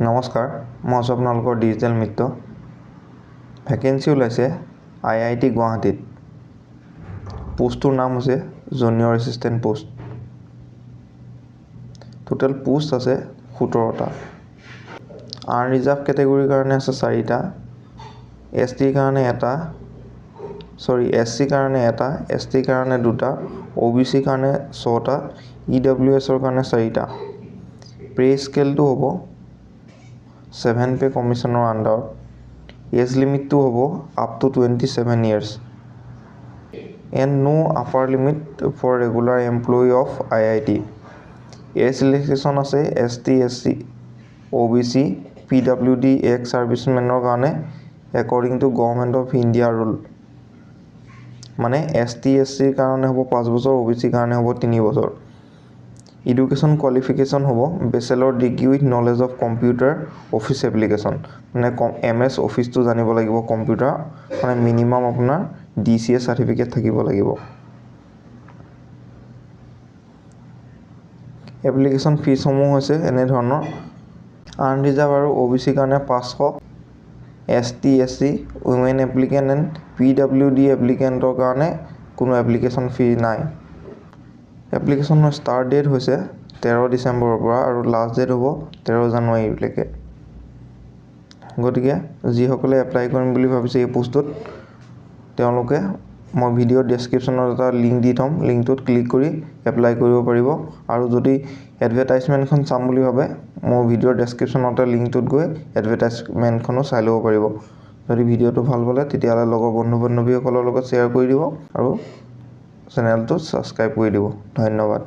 নমস্কাৰ, মই আছোঁ আপোনালোকৰ ডিজিটেল মিত্ৰ। ভেকেঞ্চি ওলাইছে IIT গুৱাহাটীত। পোষ্টটোৰ নাম হৈছে junior assistant post. Total post আছে 17টা। আনৰিজাৰ্ভ কেটেগৰীৰ কাৰণে আছে 4টা, SCৰ কাৰণে এটা, STৰ কাৰণে 2টা, OBCৰ কাৰণে 6টা, EWSৰ কাৰণে 4টা। পে স্কেলটো হ'ব 7 পে কমিশ্যনৰ আণ্ডাৰত। এজ লিমিটটো হ'ব up to 27 years and no upper limit for regular employee of IIT. Age relaxation আছে ST, SC, OBC, PWD ex ছাৰ্ভিচমেনৰ কাৰণে according to government of India rule. মানে ST, SCৰ কাৰণে হ'ব 5 বছৰ, OBCৰ কাৰণে হ'ব 3 বছৰ। এডুকেশ্যন কোৱালিফিকেশ্যন হ'ব bachelor degree with knowledge of computer office application. মানে MS অফিচটো জানিব লাগিব কম্পিউটাৰ, মানে মিনিমাম আপোনাৰ DCA চাৰ্টিফিকেট থাকিব লাগিব। এপ্লিকেশ্যন ফিজসমূহ হৈছে এনেধৰণৰ: আনৰিজাৰ্ভ আৰু OBCৰ কাৰণে 500, ST, SC, women applicant and PWD এপ্লিকেণ্টৰ কাৰণে কোনো এপ্লিকেশ্যন ফি নাই। এপ্লিকেশ্যনৰ ষ্টাৰ্ট ডেট হৈছে 13 ডিচেম্বৰৰ পৰা আৰু লাষ্ট ডেট হ'ব 13 জানুৱাৰীলৈকে। গতিকে যিসকলে এপ্লাই কৰিম বুলি ভাবিছে এই পোষ্টটোত, তেওঁলোকে মই ভিডিঅ'ৰ ডেছক্ৰিপশ্যনত এটা লিংক দি থ'ম, লিংকটোত ক্লিক কৰি এপ্লাই কৰিব পাৰিব। আৰু যদি এডভাৰটাইজমেণ্টখন চাম বুলি ভাবে, মোৰ ভিডিঅ'ৰ ডেছক্ৰিপশ্যনতে লিংকটোত গৈ এডভাৰটাইজমেণ্টখনো চাই ল'ব পাৰিব। যদি ভিডিঅ'টো ভাল পালে তেতিয়াহ'লে লগৰ বন্ধু বান্ধৱীসকলৰ লগত শ্বেয়াৰ কৰি দিব আৰু চেনেলটো ছাবস্ক্ৰাইব কৰি দিব। ধন্যবাদ।